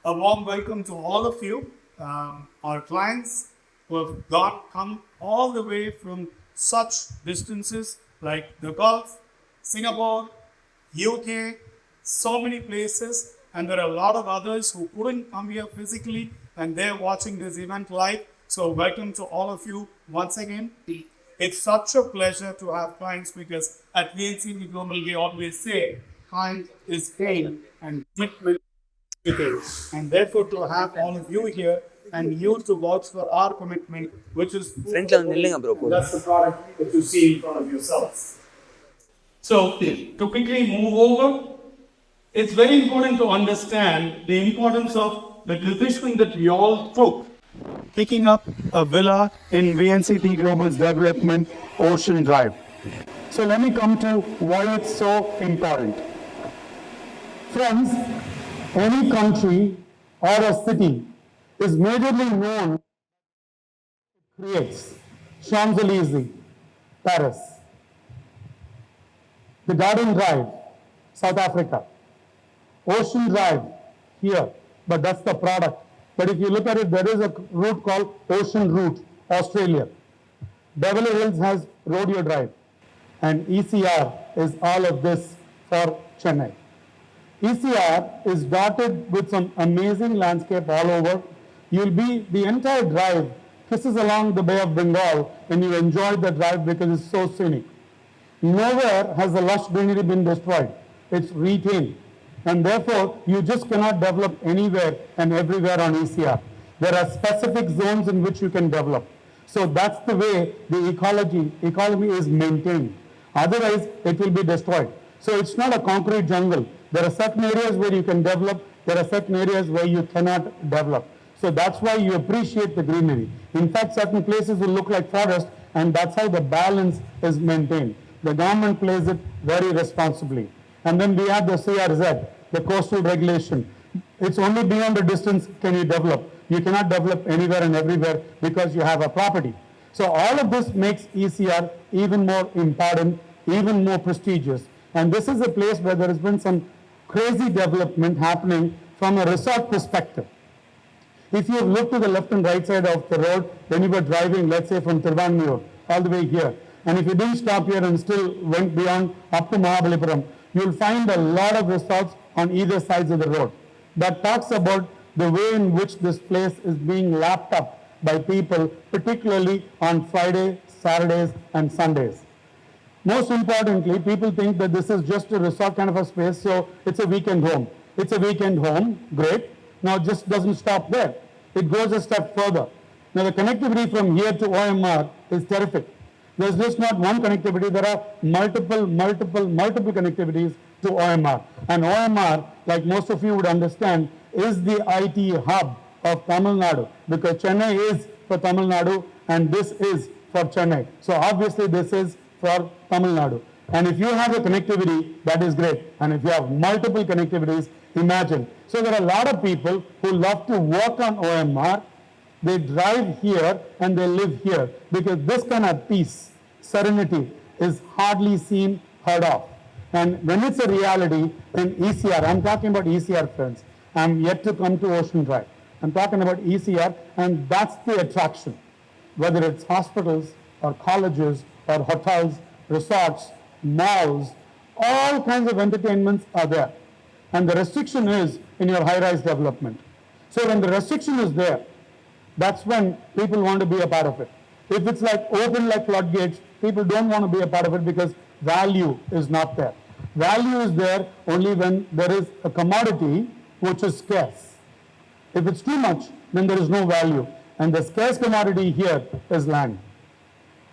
A warm welcome to all of you, our clients who have come all the way from such distances like the Gulf, Singapore, UK, so many places, and there are a lot of others who couldn't come here physically and they're watching this event live. So, welcome to all of you once again. It's such a pleasure to have clients because at VNCT Global we always say client is king and commitment is king. And therefore, to have all of you here and you to watch for our commitment, which is that's the product that you see in front of yourselves. So, to quickly move over, it's very important to understand the importance of the decision that we all took picking up a villa in VNCT Global's development, Ocean Drive. So let me come to why it's so important. Friends, any country or a city is majorly known for it creates. Champs-Élysées, Paris. The Garden Drive, South Africa. Ocean Drive, here, but that's the product. But if you look at it, there is a route called Ocean Route, Australia. Beverly Hills has Rodeo Drive. And ECR is all of this for Chennai. ECR is dotted with some amazing landscape all over. The entire drive kisses along the Bay of Bengal and you enjoy the drive because it's so scenic. Nowhere has the lush greenery been destroyed. It's retained. And therefore, you just cannot develop anywhere and everywhere on ECR. There are specific zones in which you can develop. So that's the way the economy is maintained. Otherwise, it will be destroyed. So it's not a concrete jungle. There are certain areas where you can develop. There are certain areas where you cannot develop. So that's why you appreciate the greenery. In fact, certain places will look like forest, and that's how the balance is maintained. The government plays it very responsibly. And then we have the CRZ, the coastal regulation. It's only beyond a distance can you develop. You cannot develop anywhere and everywhere because you have a property. So all of this makes ECR even more important, even more prestigious. And this is a place where there has been some crazy development happening from a resort perspective. If you look to the left and right side of the road, when you were driving, let's say from Tiruvannur all the way here, and if you didn't stop here and still went beyond up to Mahabalipuram, you'll find a lot of resorts on either sides of the road. That talks about the way in which this place is being lapped up by people, particularly on Friday, Saturdays, and Sundays. Most importantly, people think that this is just a resort kind of a space, so it's a weekend home. It's a weekend home, great. Now it just doesn't stop there. It goes a step further. Now the connectivity from here to OMR is terrific. There's just not one connectivity, there are multiple connectivities to OMR. And OMR, like most of you would understand, is the IT hub of Tamil Nadu, because Chennai is for Tamil Nadu and this is for Chennai. So obviously this is for Tamil Nadu. And if you have a connectivity, that is great. And if you have multiple connectivities, imagine. So there are a lot of people who love to work on OMR. They drive here and they live here because this kind of peace, serenity is hardly seen, heard of. And when it's a reality in ECR, I'm talking about ECR friends. I'm yet to come to Ocean Drive. I'm talking about ECR, and that's the attraction. Whether it's hospitals or colleges or hotels, resorts, malls, all kinds of entertainments are there. And the restriction is in your high-rise development. So when the restriction is there, that's when people want to be a part of it. If it's like open like floodgates, people don't want to be a part of it because value is not there. Value is there only when there is a commodity which is scarce. If it's too much, then there is no value. And the scarce commodity here is land.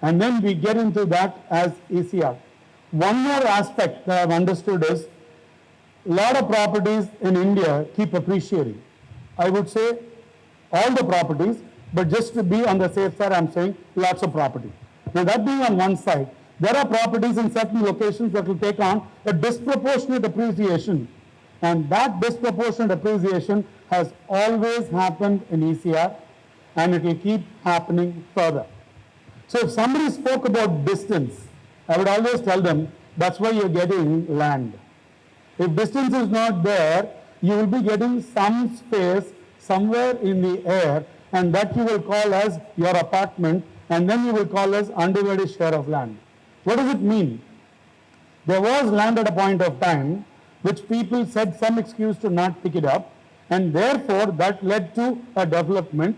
And then we get into that as ECR. One more aspect that I've understood is a lot of properties in India keep appreciating. I would say all the properties, but just to be on the safe side, I'm saying lots of property. Now that being on one side, there are properties in certain locations that will take on a disproportionate appreciation. And that disproportionate appreciation has always happened in ECR, and it will keep happening further. So if somebody spoke about distance, I would always tell them, that's why you're getting land. If distance is not there, you will be getting some space somewhere in the air, and that you will call as your apartment, and then you will call as undivided share of land. What does it mean? There was land at a point of time which people said some excuse to not pick it up, and therefore that led to a development.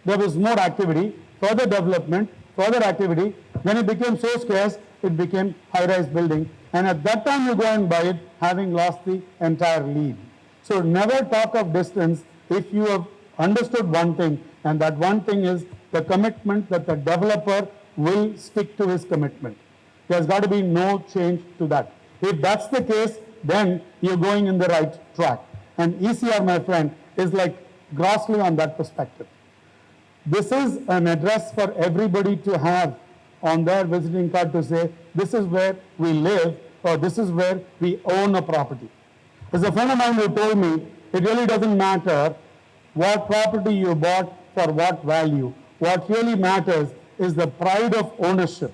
There was more activity, further development, further activity. When it became so scarce, it became high-rise building, and at that time you go and buy it, having lost the entire lead. So never talk of distance if you have understood one thing, and that one thing is the commitment that the developer will stick to his commitment. There's got to be no change to that. If that's the case, then you're going in the right track. And ECR, my friend, is like grossly on that perspective. This is an address for everybody to have on their visiting card to say, this is where we live, or this is where we own a property. There's a friend of mine who told me, it really doesn't matter what property you bought for what value. What really matters is the pride of ownership.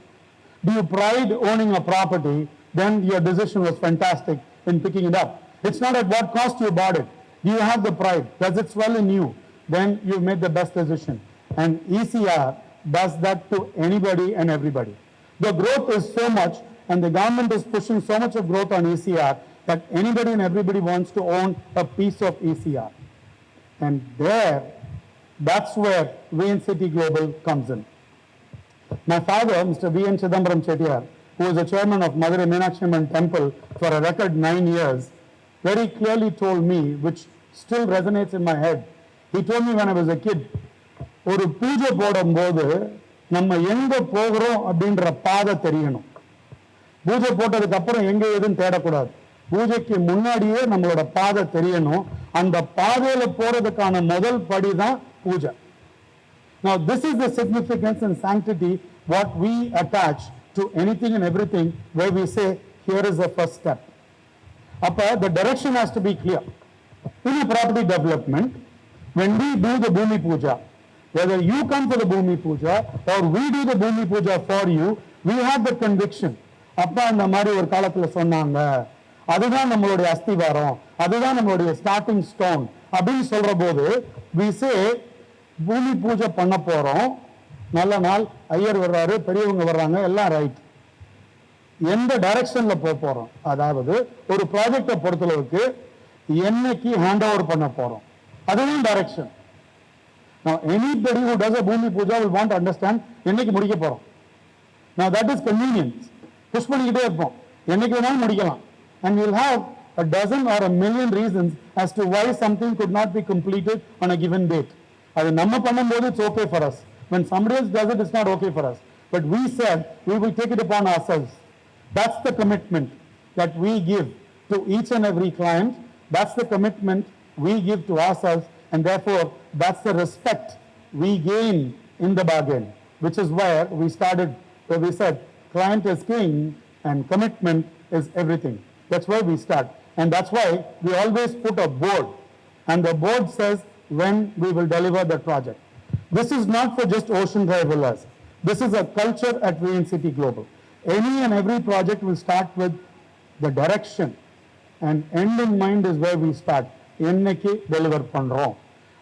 Do you pride owning a property? Then your decision was fantastic in picking it up. It's not at what cost you bought it. Do you have the pride? Does it swell in you? Then you made the best decision. And ECR does that to anybody and everybody. The growth is so much, and the government is pushing so much of growth on ECR that anybody and everybody wants to own a piece of ECR. And that's where VNCT Global comes in. My father, Mr. V.N. Chidambaram Chettiar, who was the chairman of Madurai Meenakshi Amman Temple for a record 9 years, very clearly told me, which still resonates in my head. He told me when I was a kid, ஒரு பூஜை போடும்போது நம்ம எங்க போகிறோம் அப்படின்ற பாதை தெரியணும். பூஜை போட்டதுக்கு அப்புறம் எங்க எதுன்னு தேடக்கூடாது. பூஜைக்கு முன்னாடியே நம்மளோட பாதை தெரியணும். அந்த பாதையில போறதுக்கான முதல் படி தான் பூஜை. Now this is the significance and sanctity what we attach to anything and everything where we say here is the first step. Appa the direction has to be clear. In a property development, when we do the Bhumi Puja, whether you come for the Bhumi Puja or we do the Bhumi Puja for you, we have the conviction. அப்பா இந்த மாதிரி ஒரு காலத்துல சொன்னாங்க, அதுதான் நம்மளுடைய அஸ்திவாரம், அதுதான் நம்மளுடைய ஸ்டார்டிங் ஸ்டோன் அப்படின்னு சொல்ற போது we say பூமி பூஜை பண்ண போறோம், நல்ல நாள், ஐயர் வர்றாரு, பெரியவங்க வர்றாங்க, எல்லாம் ரைட். எந்த டைரக்ஷன்ல போறோம், அதாவது ஒரு ப்ராஜெக்டை பொறுத்தளவுக்கு என்னைக்கு ஹேண்ட் ஓவர் பண்ண போறோம், அதுதான் direction. Now anybody who does a Bhumi Puja will want to understand என்னைக்கு முடிக்க போறோம். Now that is convenience. Push பண்ணிக்கிட்டே இருப்போம், என்னைக்கு வேணாலும் முடிக்கலாம். And we'll have a dozen or a million reasons as to why something could not be completed on a given date. அது நம்ம பண்ணும்போது it's okay for us. When somebody else does it, it's not okay for us. But we said we will take it upon ourselves. That's the commitment that we give to each and every client. That's the commitment we give to ourselves, and therefore that's the respect we gain in the bargain, which is where we started, where we said client is king and commitment is everything. That's where we start, and that's why we always put a board, and the board says when we will deliver the project. This is not for just Ocean Drive Villas. This is a culture at VNCT Global. Any and every project will start with the direction, and end in mind is where we start. என்னைக்கு deliver பண்றோம்.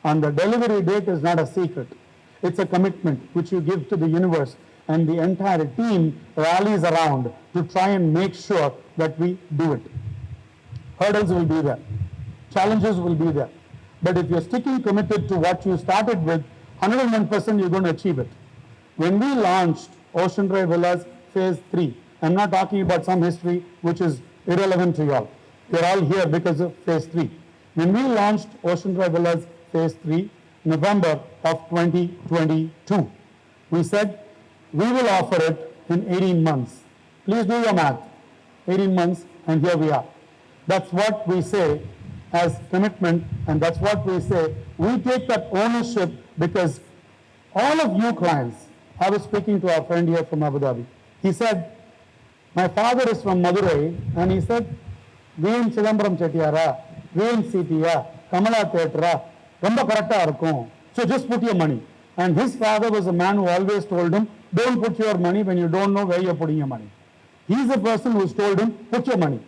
And the delivery date is not a secret. It's a commitment which you give to the universe, and the entire team rallies around to try and make sure that we do it. Hurdles will be there. Challenges will be there. But if you're sticking committed to what you started with, 101% you're going to achieve it. When we launched Ocean Drive Villas Phase 3, I'm not talking about some history which is irrelevant to you all. You're all here because of Phase 3. When we launched Ocean Drive Villas Phase 3, November of 2022, we said we will offer it in 18 months. Please do your math. 18 months, and here we are. That's what we say as commitment, and that's what we say. We take that ownership because all of you clients, I was speaking to our friend here from Abu Dhabi. He said, my father is from Madurai, and he said, V.N. Chidambaram Chettiara, VNCT, Kamala Theatre, ரொம்ப கரெக்டா இருக்கும். So just put your money. And his father was a man who always told him, don't put your money when you don't know where you're putting your money. He's the person who's told him, put your money.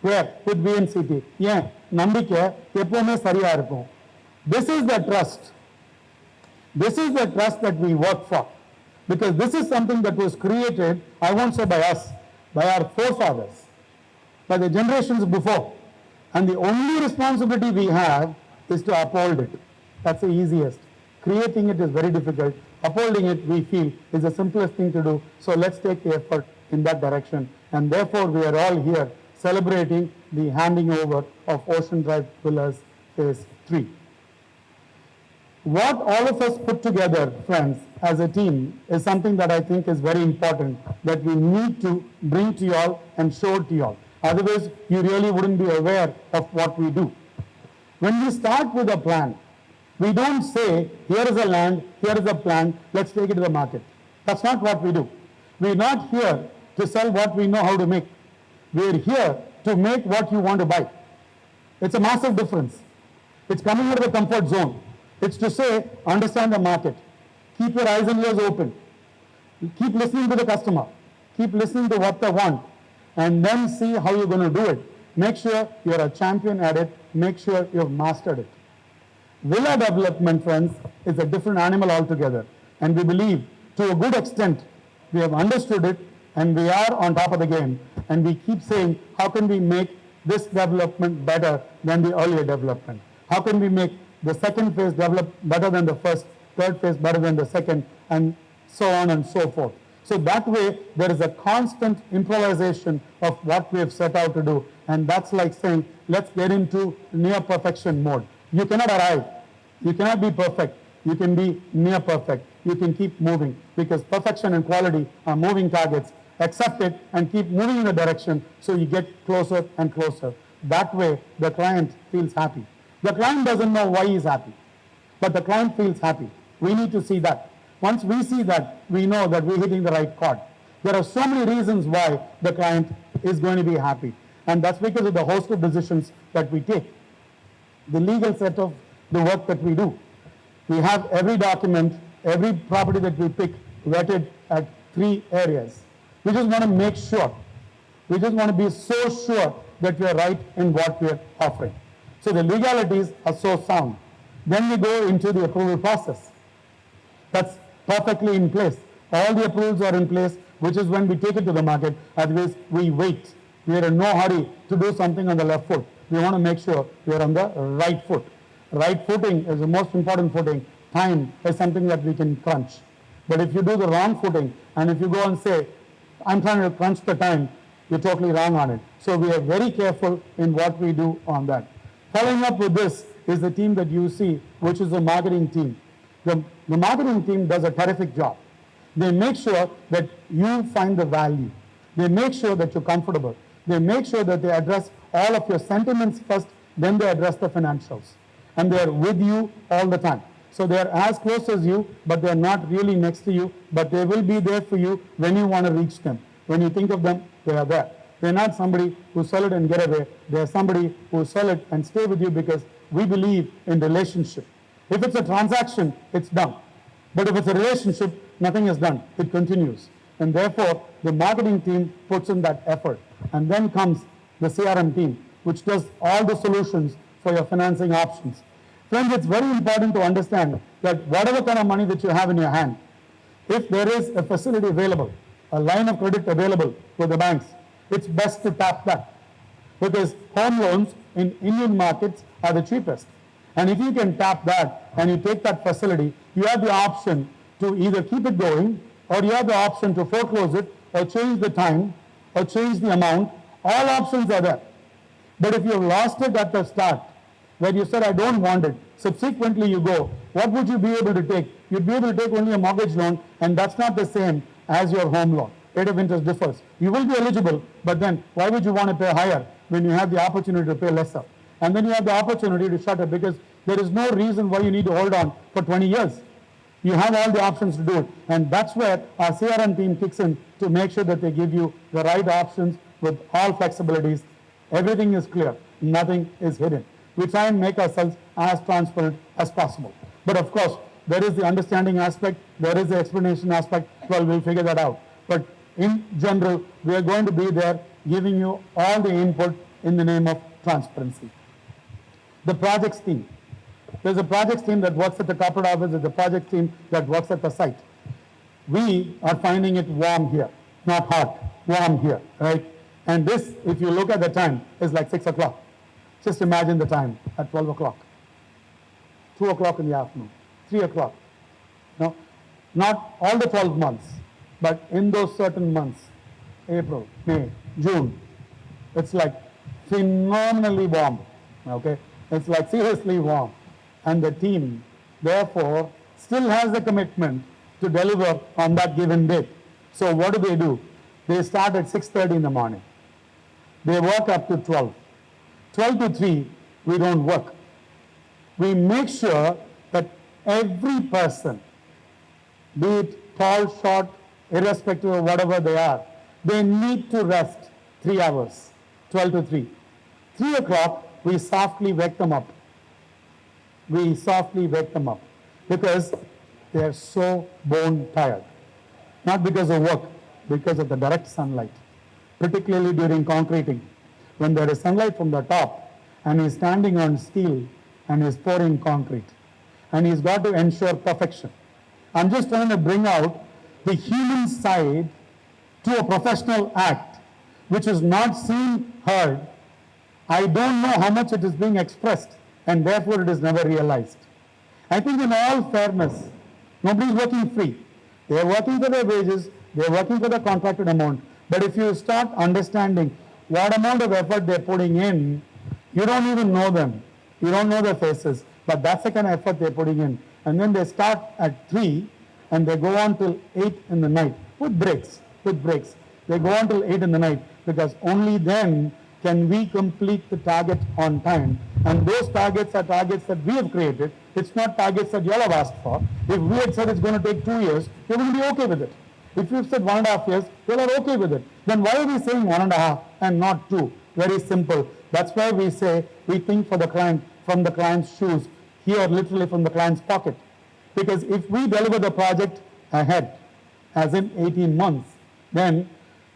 Where? With VNCT. ஏன் நம்பிக்கை எப்பவுமே சரியா இருக்கும். This is the trust. This is the trust that we work for. Because this is something that was created, I won't say by us, by our forefathers, by the generations before. And the only responsibility we have is to uphold it. That's the easiest. Creating it is very difficult. Upholding it, we feel, is the simplest thing to do. So let's take the effort in that direction. And therefore, we are all here celebrating the handing over of Ocean Drive Villas Phase 3. What all of us put together, friends, as a team is something that I think is very important, that we need to bring to you all and show to you all. Otherwise, you really wouldn't be aware of what we do. When we start with a plan, we don't say, here is a land, here is a plan, let's take it to the market. That's not what we do. We're not here to sell what we know how to make. We're here to make what you want to buy. It's a massive difference. It's coming out of the comfort zone. It's to say, understand the market. Keep your eyes and ears open. Keep listening to the customer. Keep listening to what they want. And then see how you're going to do it. Make sure you're a champion at it. Make sure you've mastered it. Villa development, friends, is a different animal altogether. And we believe, to a good extent, we have understood it and we are on top of the game. And we keep saying, how can we make this development better than the earlier development? How can we make the second phase develop better than the first, third phase better than the second, and so on and so forth. So that way, there is a constant improvisation of what we have set out to do. And that's like saying, let's get into near perfection mode. You cannot arrive. You cannot be perfect. You can be near perfect. You can keep moving because perfection and quality are moving targets. Accept it and keep moving in the direction so you get closer and closer. That way, the client feels happy. The client doesn't know why he's happy, but the client feels happy. We need to see that. Once we see that, we know that we're hitting the right chord. There are so many reasons why the client is going to be happy, and that's because of the host of decisions that we take. The legal set of the work that we do. We have every document, every property that we pick vetted at 3 areas. We just want to make sure. We just want to be so sure that we are right in what we are offering. So the legalities are so sound. Then we go into the approval process. That's perfectly in place. All the approvals are in place, which is when we take it to the market. Otherwise, we wait. We are in no hurry to do something on the left foot. We want to make sure we are on the right foot. Right footing is the most important footing. Time is something that we can crunch. But if you do the wrong footing, and if you go and say, I'm trying to crunch the time, you're totally wrong on it. So we are very careful in what we do on that. Following up with this is the team that you see, which is the marketing team. The marketing team does a terrific job. They make sure that you find the value. They make sure that you're comfortable. They make sure that they address all of your sentiments first, then they address the financials. And they are with you all the time. So they are as close as you, but they are not really next to you, but they will be there for you when you want to reach them. When you think of them, they are there. They're not somebody who sell it and get away. They're somebody who sell it and stay with you because we believe in relationship. If it's a transaction, it's done. But if it's a relationship, nothing is done. It continues. And therefore, the marketing team puts in that effort. And then comes the CRM team, which does all the solutions for your financing options. Friends, it's very important to understand that whatever kind of money that you have in your hand, if there is a facility available, a line of credit available with the banks, it's best to tap that. Because home loans in Indian markets are the cheapest. And if you can tap that and you take that facility, you have the option to either keep it going or you have the option to foreclose it or change the time or change the amount. All options are there. But if you've lost it at the start, where you said, I don't want it, subsequently you go, what would you be able to take? You'd be able to take only a mortgage loan, and that's not the same as your home loan. Rate of interest differs. You will be eligible, but then why would you want to pay higher when you have the opportunity to pay lesser? And then you have the opportunity to shut it because there is no reason why you need to hold on for 20 years. You have all the options to do it. And that's where our CRM team kicks in to make sure that they give you the right options with all flexibilities. Everything is clear. Nothing is hidden. We try and make ourselves as transparent as possible. But of course, there is the understanding aspect, there is the explanation aspect. Well, we'll figure that out. But in general, we are going to be there giving you all the input in the name of transparency. The projects team. There's a projects team that works at the corporate office, there's a project team that works at the site. We are finding it warm here, not hot, warm here, right? And this, if you look at the time, is like 6 o'clock. Just imagine the time at 12 o'clock, 2 o'clock in the afternoon, 3 o'clock. No, not all the 12 months, but in those certain months, April, May, June, it's like phenomenally warm, okay? It's like seriously warm. And the team, therefore, still has the commitment to deliver on that given date. So what do? They start at 6:30 in the morning. They work up to 12. 12 to 3, we don't work. We make sure that every person, be it tall, short, irrespective of whatever they are, they need to rest 3 hours, 12 to 3. 3 o'clock, we softly wake them up. We softly wake them up because they are so bone tired. Not because of work, because of the direct sunlight, particularly during concreting. When there is sunlight from the top and he's standing on steel and he's pouring concrete and he's got to ensure perfection. I'm just trying to bring out the human side to a professional act which is not seen, heard. I don't know how much it is being expressed and therefore it is never realized. I think in all fairness, nobody is working free. They are working for their wages, they are working for the contracted amount. But if you start understanding what amount of effort they're putting in, you don't even know them. You don't know their faces, but that's the kind of effort they're putting in. And then they start at 3 and they go on till 8 in the night with breaks. They go on till 8 in the night because only then can we complete the target on time. And those targets are targets that we have created. It's not targets that you all have asked for. If we had said it's going to take 2 years, you're going to be okay with it. If you've said 1.5 years, you are okay with it. Then why are we saying 1.5 and not 2? Very simple. That's why we say we think for the client from the client's shoes, here literally from the client's pocket. Because if we deliver the project ahead, as in 18 months, then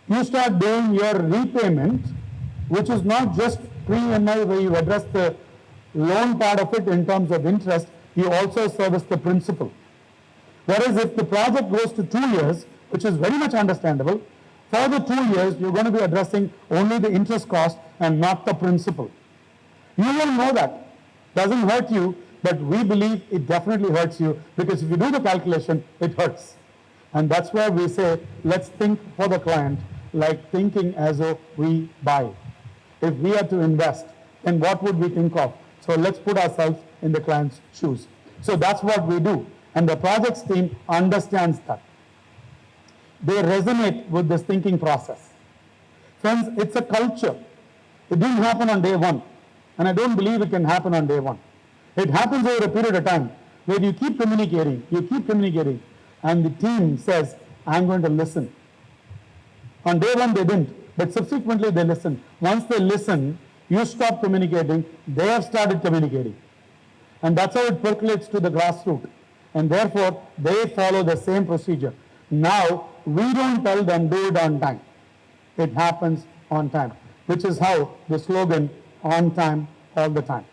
you start doing your repayment, which is not just pre-MI where you address the loan part of it in terms of interest, you also service the principal. Whereas if the project goes to 2 years, which is very much understandable, for the 2 years, you're going to be addressing only the interest cost and not the principal. You will know that. Doesn't hurt you, but we believe it definitely hurts you because if you do the calculation, it hurts. And that's where we say, let's think for the client like thinking as though we buy. If we are to invest, then what would we think of? So let's put ourselves in the client's shoes. So that's what we do. And the projects team understands that. They resonate with this thinking process. Friends, it's a culture. It didn't happen on day one. And I don't believe it can happen on day one. It happens over a period of time where you keep communicating, and the team says, I'm going to listen. On day one, they didn't, but subsequently they listen. Once they listen, you stop communicating, they have started communicating. And that's how it percolates to the grassroots. And therefore, they follow the same procedure. Now, we don't tell them do it on time. It happens on time, which is how the slogan, on time, all the time.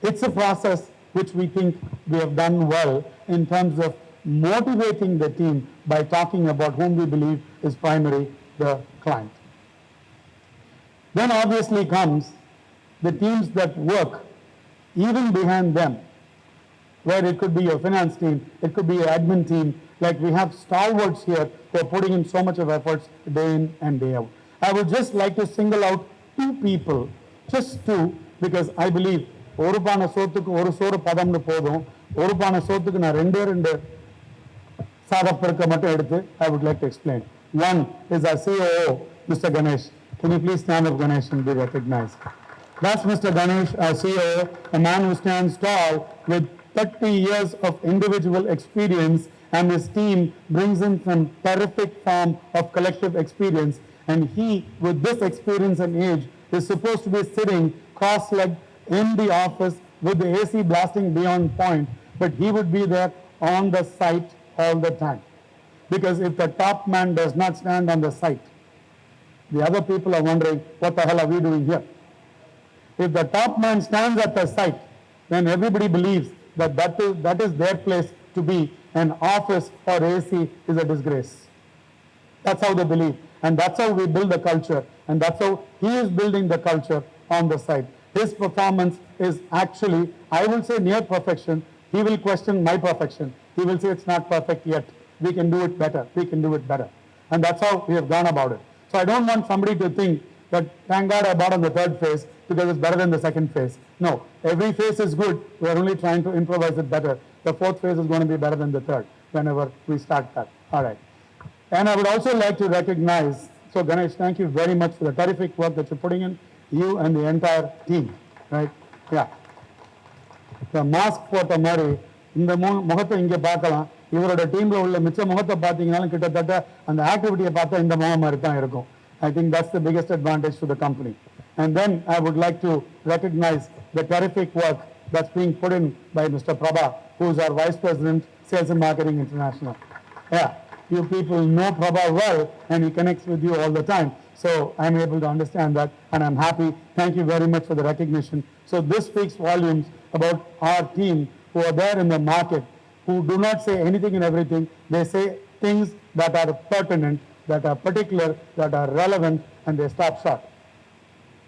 It's a process which we think we have done well in terms of motivating the team by talking about whom we believe is primary, the client. Then obviously comes the teams that work even behind them, where it could be your finance team, it could be your admin team, like we have stalwarts here who are putting in so much of efforts day in and day out. I would just like to single out 2 people, just 2, because I believe ஒரு பானை சோத்துக்கு ஒரு சோறு பதம்னு போதும், ஒரு பானை சோத்துக்கு நான் ரெண்டு சாதப்பருக்க மட்டும் எடுத்து I would like to explain. One is our COO, Mr. Ganesh. Can you please stand up, Ganesh, and be recognized? That's Mr. Ganesh, our COO, a man who stands tall with 30 years of individual experience, and his team brings in some terrific form of collective experience. And he, with this experience and age, is supposed to be sitting cross-legged in the office with the AC blasting beyond point, but he would be there on the site all the time. Because if the top man does not stand on the site, The other people are wondering, what the hell are we doing here? If the top man stands at the site, then everybody believes that that is their place to be, and office or AC is a disgrace. That's how they believe. And that's how we build the culture. And that's how he is building the culture on the site. His performance is actually, I will say, near perfection. He will question my perfection. He will say it's not perfect yet. We can do it better. We can do it better. And that's how we have gone about it. So I don't want somebody to think that, thank God I bought on the third phase because it's better than the second phase. No, every phase is good. We're only trying to improvise it better. The fourth phase is going to be better than the third whenever we start that. All right. And I would also like to recognize, so Ganesh, thank you very much for the terrific work that you're putting in, you and the entire team, right? Yeah. The mask போட்ட மாதிரி இந்த முகத்தை இங்கே பார்க்கலாம். இவரோட டீம்ல உள்ள மிச்ச முகத்தை பார்த்தீங்கன்னாலும் கிட்டத்தட்ட அந்த ஆக்டிவிட்டியை பார்த்தா இந்த முகம் மாதிரி தான் இருக்கும். I think that's the biggest advantage to the company. And then I would like to recognize the terrific work that's being put in by Mr. Prabha, who is our Vice President, Sales and Marketing International. Yeah. You people know Prabha well, and he connects with you all the time. So I'm able to understand that, and I'm happy. Thank you very much for the recognition. So this speaks volumes about our team who are there in the market, who do not say anything and everything. They say things that are pertinent, that are particular, that are relevant, and they stop short.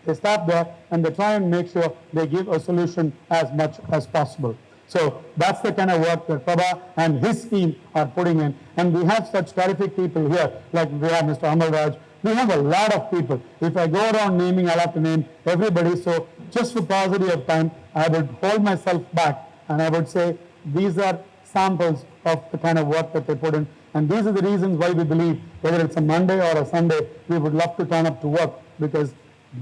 They stop there, and they try and make sure they give a solution as much as possible. So that's the kind of work that Prabha and his team are putting in. And we have such terrific people here, like we have Mr. Amalraj. We have a lot of people. If I go around naming, I'll have to name everybody. So just for paucity of time, I would hold myself back and I would say these are samples of the kind of work that they put in. And these are the reasons why we believe, whether it's a Monday or a Sunday, we would love to turn up to work, because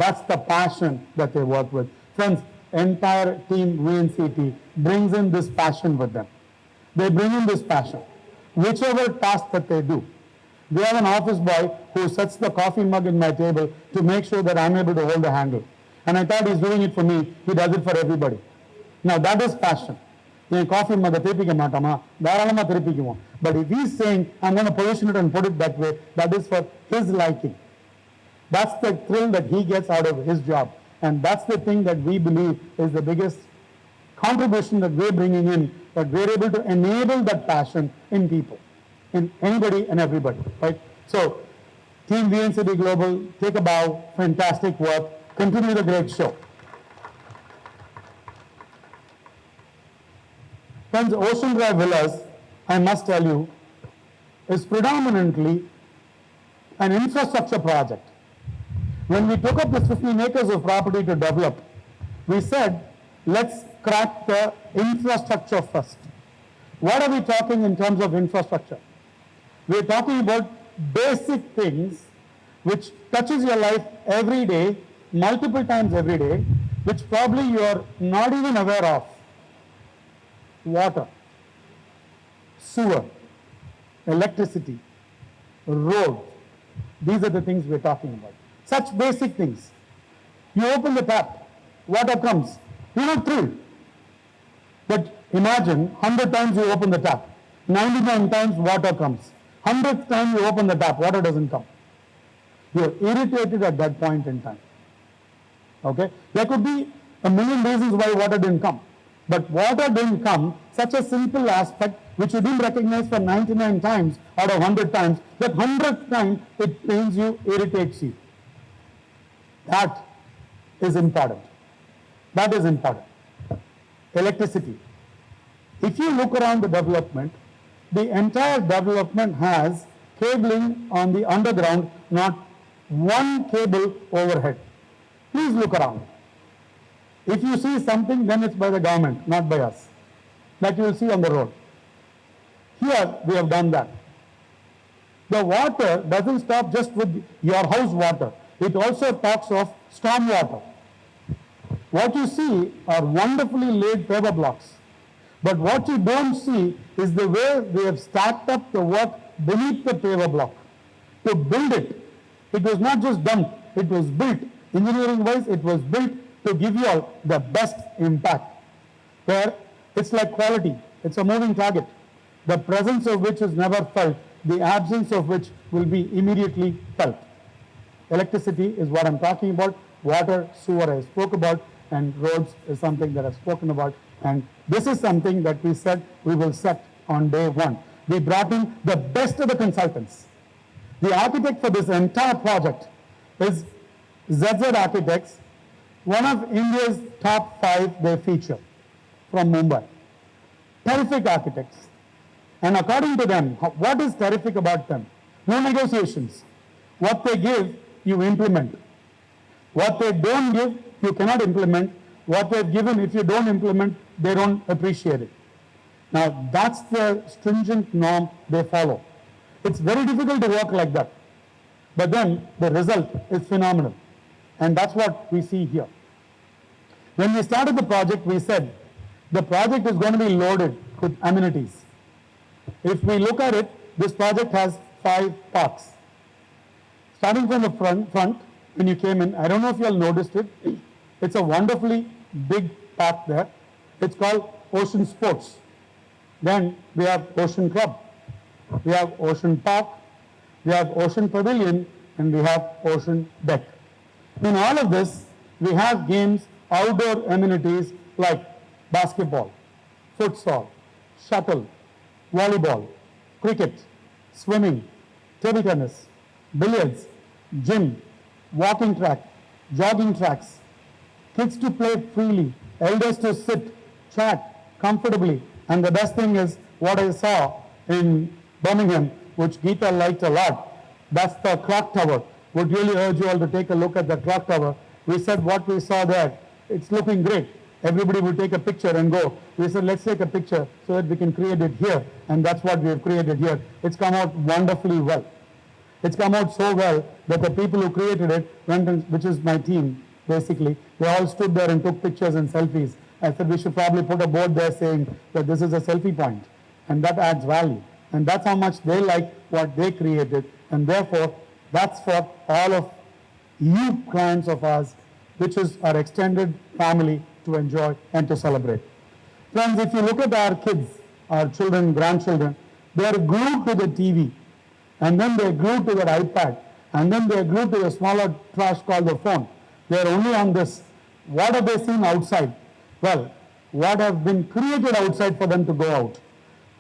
that's the passion that they work with. Friends, entire team VNCT brings in this passion with them. They bring in this passion. Whichever task that they do. We have an office boy who sets the coffee mug in my table to make sure that I'm able to hold the handle. And I thought he's doing it for me. He does it for everybody. Now that is passion. Coffee mug திருப்பிக்க மாட்டோமா, தாராளமா திருப்பிக்குவோம். But if he's saying, I'm going to position it and put it that way, that is for his liking. That's the thrill that he gets out of his job. And that's the thing that we believe is the biggest contribution that we're bringing in, that we're able to enable that passion in people, in anybody and everybody, right? So, Team VNCT Global, take a bow, fantastic work, continue the great show. Friends, Ocean Drive Villas, I must tell you, is predominantly an infrastructure project. When we took up this 15 acres of property to develop, we said, let's crack the infrastructure first. What are we talking in terms of infrastructure? We're talking about basic things which touches your life every day, multiple times every day, which probably you're not even aware of. Water, sewer, electricity, road. These are the things we're talking about. Such basic things. You open the tap, water comes. You're not thrilled. But imagine 100 times you open the tap, 99 times water comes. 100th time you open the tap, water doesn't come. You're irritated at that point in time. Okay? There could be a million reasons why water didn't come. But water didn't come, such a simple aspect which you didn't recognize for 99 times out of 100 times, that 100th time it pains you, irritates you. That is important. That is important. Electricity. If you look around the development, the entire development has cabling on the underground, not one cable overhead. Please look around. If you see something, then it's by the government, not by us. That you will see on the road. Here, we have done that. The water doesn't stop just with your house water. It also talks of storm water. What you see are wonderfully laid paver blocks. But what you don't see is the way we have stacked up the work beneath the paver block. To build it, it was not just dumped, it was built. Engineering wise, it was built to give you all the best impact. Where it's like quality, it's a moving target, the presence of which is never felt, the absence of which will be immediately felt. Electricity is what I'm talking about. Water, sewer I spoke about, and roads is something that I've spoken about. And this is something that we said we will set on day one. We brought in the best of the consultants. The architect for this entire project is ZZ Architects, one of India's top 5 they feature from Mumbai. Terrific architects. And according to them, what is terrific about them? No negotiations. What they give, you implement. What they don't give, you cannot implement. What they've given, if you don't implement, they don't appreciate it. Now, that's the stringent norm they follow. It's very difficult to work like that. But then the result is phenomenal. And that's what we see here. When we started the project, we said the project is going to be loaded with amenities. If we look at it, this project has 5 parks. Starting from the front, when you came in, I don't know if you all noticed it, it's a wonderfully big park there. It's called Ocean Sports. Then we have Ocean Club, we have Ocean Park, we have Ocean Pavilion, and we have Ocean Deck. In all of this, we have games, outdoor amenities like basketball, futsal, shuttle, volleyball, cricket, swimming, table tennis, billiards, gym, walking track, jogging tracks, kids to play freely, elders to sit, chat comfortably. And the best thing is what I saw in Birmingham, which Geeta liked a lot. That's the clock tower. Would really urge you all to take a look at the clock tower. We said what we saw there, it's looking great. Everybody would take a picture and go. We said, let's take a picture so that we can create it here. And that's what we have created here. It's come out wonderfully well. It's come out so well that the people who created it, which is my team, basically, they all stood there and took pictures and selfies. I said we should probably put a board there saying that this is a selfie point. And that adds value. And that's how much they like what they created. And therefore, that's for all of you clients of ours, which is our extended family to enjoy and to celebrate. Friends, if you look at our kids, our children, grandchildren, they are glued to the TV. And then they're glued to their iPad. And then they're glued to the smaller trash called the phone. They're only on this. What have they seen outside? Well, what have been created outside for them to go out?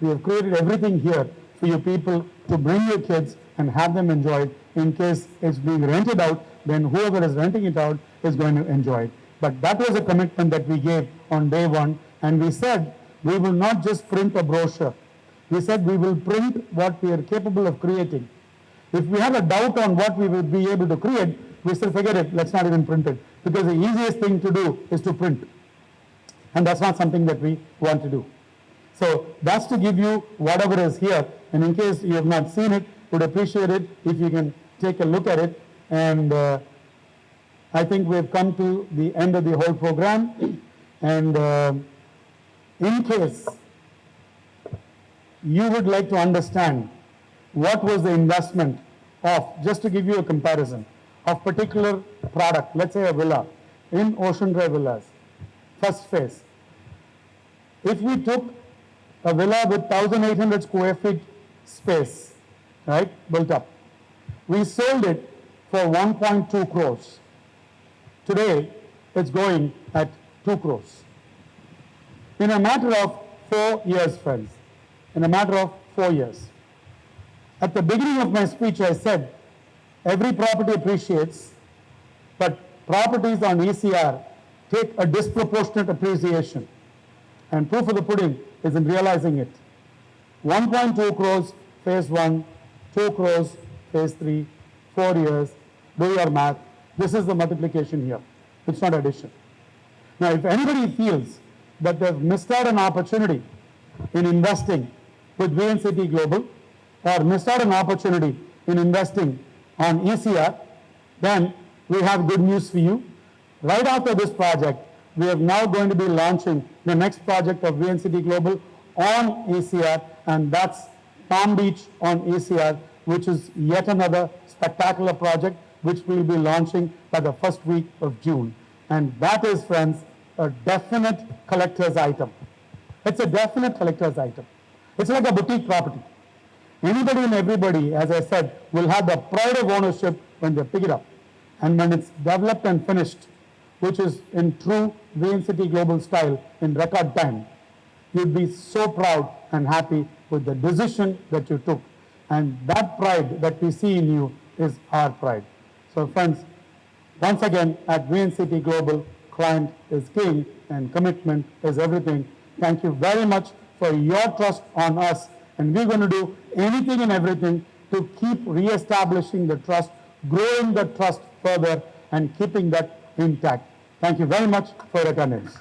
We have created everything here for you people to bring your kids and have them enjoy it. In case it's being rented out, then whoever is renting it out is going to enjoy it. But that was a commitment that we gave on day one. And we said we will not just print a brochure. We said we will print what we are capable of creating. If we have a doubt on what we will be able to create, we said forget it, let's not even print it. Because the easiest thing to do is to print. And that's not something that we want to do. So that's to give you whatever is here. And in case you have not seen it, would appreciate it if you can take a look at it. And I think we've come to the end of the whole program. And in case you would like to understand what was the investment of, just to give you a comparison, of particular product, let's say a villa in Ocean Drive Villas, first phase. If we took a villa with 1,800 square feet space, right, built up, we sold it for 1.2 crores. Today, it's going at 2 crores. In a matter of 4 years, friends, in a matter of 4 years. At the beginning of my speech, I said, every property appreciates, but properties on ECR take a disproportionate appreciation. And proof of the pudding is in realizing it. 1.2 crores, phase 1, 2 crores, phase 3, 4 years, do your math. This is the multiplication here. It's not addition. Now, if anybody feels that they've missed out an opportunity in investing with VNCT Global, or missed out an opportunity in investing on ECR, then we have good news for you. Right after this project, we are now going to be launching the next project of VNCT Global on ECR, and that's Palm Beach on ECR, which is yet another spectacular project which we will be launching by the first week of June. And that is, friends, a definite collector's item. It's a definite collector's item. It's like a boutique property. Anybody and everybody, as I said, will have the pride of ownership when they pick it up. And when it's developed and finished, which is in true VNCT Global style in record time, you'd be so proud and happy with the decision that you took. And that pride that we see in you is our pride. So friends, once again, at VNCT Global, client is king and commitment is everything. Thank you very much for your trust on us. And we're going to do anything and everything to keep re-establishing the trust, growing the trust further, and keeping that intact. Thank you very much for your attendance.